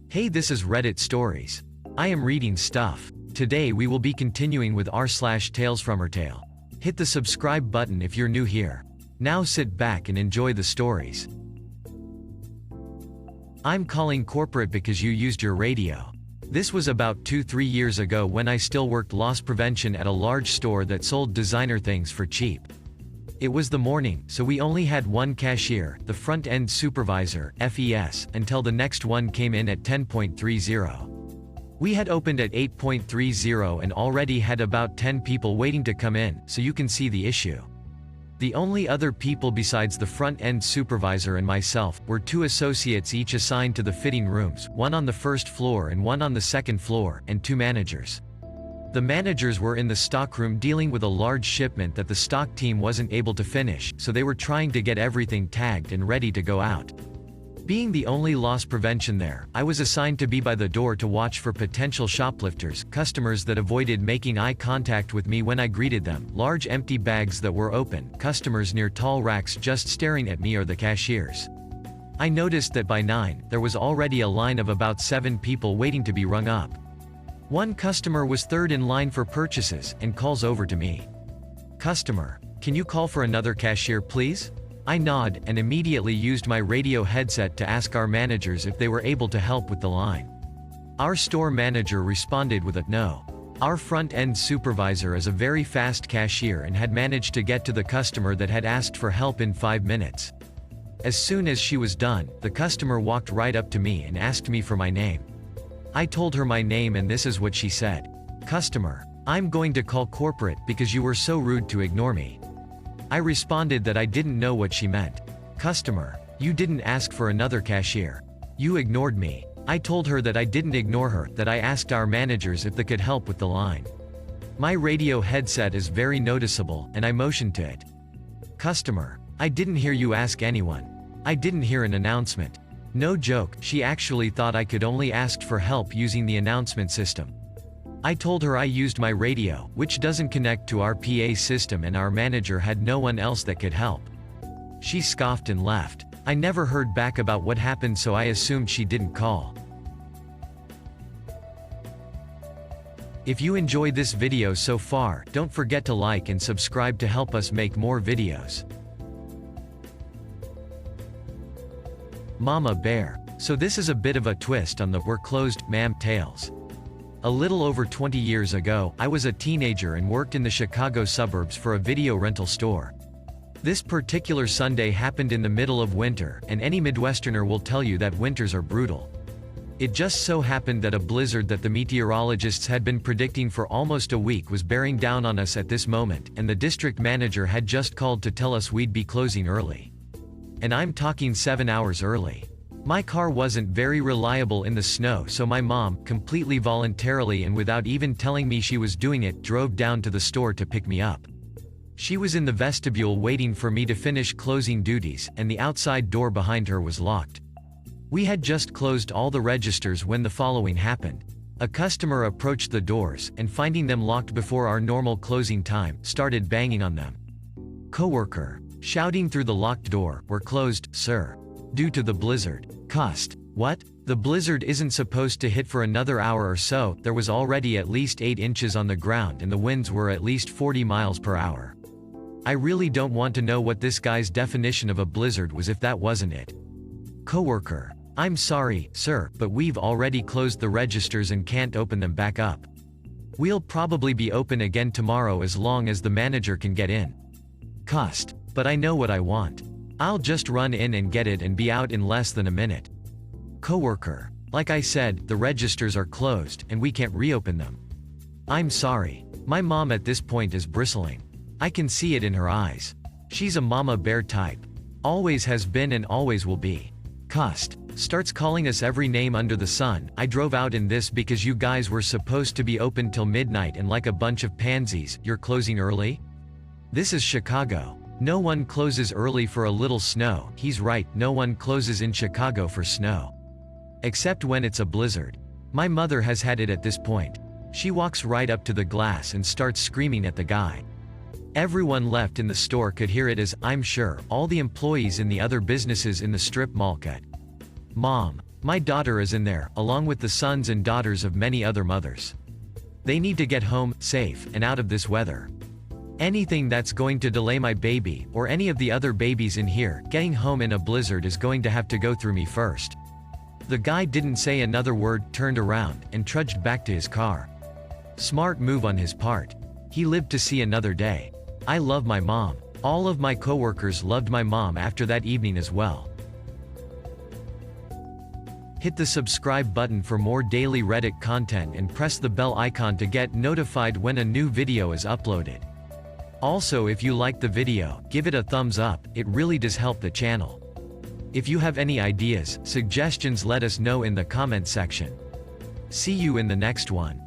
Hey, this is Reddit Stories. I am reading stuff. Today we will be continuing with r/talesfromretail. Hit the subscribe button if you're new here. Now sit back and enjoy the stories. I'm calling corporate because you used your radio. This was about 2-3 years ago when I still worked loss prevention at a large store that sold designer things for cheap. It was the morning, so we only had one cashier, the front-end supervisor, FES, until the next one came in at 10:30. We had opened at 8:30 and already had about 10 people waiting to come in, so you can see the issue. The only other people besides the front-end supervisor and myself were 2 associates each assigned to the fitting rooms, one on the first floor and one on the second floor, and 2 managers. The managers were in the stockroom dealing with a large shipment that the stock team wasn't able to finish, so they were trying to get everything tagged and ready to go out. Being the only loss prevention there, I was assigned to be by the door to watch for potential shoplifters, customers that avoided making eye contact with me when I greeted them, large empty bags that were open, customers near tall racks just staring at me or the cashiers. I noticed that by 9, there was already a line of about 7 people waiting to be rung up. One customer was third in line for purchases, and calls over to me. "Customer, can you call for another cashier please?" I nod, and immediately used my radio headset to ask our managers if they were able to help with the line. Our store manager responded with a no. Our front-end supervisor is a very fast cashier and had managed to get to the customer that had asked for help in 5 minutes. As soon as she was done, the customer walked right up to me and asked me for my name. I told her my name and this is what she said. "Customer, I'm going to call corporate because you were so rude to ignore me." I responded that I didn't know what she meant. "Customer, you didn't ask for another cashier. You ignored me." I told her that I didn't ignore her, that I asked our managers if they could help with the line. My radio headset is very noticeable, and I motioned to it. "Customer, I didn't hear you ask anyone. I didn't hear an announcement." No joke, she actually thought I could only ask for help using the announcement system. I told her I used my radio, which doesn't connect to our PA system, and our manager had no one else that could help. She scoffed and left. I never heard back about what happened, so I assumed she didn't call. If you enjoyed this video so far, don't forget to like and subscribe to help us make more videos. Mama Bear. So this is a bit of a twist on the "we're closed, ma'am" tales. A little over 20 years ago, I was a teenager and worked in the Chicago suburbs for a video rental store. This particular Sunday happened in the middle of winter, and any Midwesterner will tell you that winters are brutal. It just so happened that a blizzard that the meteorologists had been predicting for almost a week was bearing down on us at this moment, and the district manager had just called to tell us we'd be closing early. And I'm talking 7 hours early. My car wasn't very reliable in the snow, so my mom, completely voluntarily and without even telling me she was doing it, drove down to the store to pick me up. She was in the vestibule waiting for me to finish closing duties, and the outside door behind her was locked. We had just closed all the registers when the following happened. A customer approached the doors, and finding them locked before our normal closing time, started banging on them. Coworker, shouting through the locked door, "We're closed, sir. Due to the blizzard." Cussed. What? The blizzard isn't supposed to hit for another hour or so. There was already at least 8 inches on the ground and the winds were at least 40 miles per hour. I really don't want to know what this guy's definition of a blizzard was if that wasn't it. Coworker, "I'm sorry, sir, but we've already closed the registers and can't open them back up. We'll probably be open again tomorrow as long as the manager can get in." Cussed. But I know what I want. I'll just run in and get it and be out in less than a minute. Coworker, "Like I said, the registers are closed, and we can't reopen them." I'm sorry. My mom at this point is bristling. I can see it in her eyes. She's a mama bear type. Always has been and always will be. Cussed. Starts calling us every name under the sun. "I drove out in this because you guys were supposed to be open till midnight, and like a bunch of pansies, you're closing early? This is Chicago. No one closes early for a little snow." He's right, no one closes in Chicago for snow. Except when it's a blizzard. My mother has had it at this point. She walks right up to the glass and starts screaming at the guy. Everyone left in the store could hear it, as, I'm sure, all the employees in the other businesses in the strip mall could. "Mom, My daughter is in there, along with the sons and daughters of many other mothers. They need to get home, safe, and out of this weather. Anything that's going to delay my baby, or any of the other babies in here, getting home in a blizzard is going to have to go through me first." The guy didn't say another word, turned around, and trudged back to his car. Smart move on his part. He lived to see another day. I love my mom. All of my coworkers loved my mom after that evening as well. Hit the subscribe button for more daily Reddit content and press the bell icon to get notified when a new video is uploaded. Also, if you liked the video, give it a thumbs up, it really does help the channel. If you have any ideas, suggestions, let us know in the comment section. See you in the next one.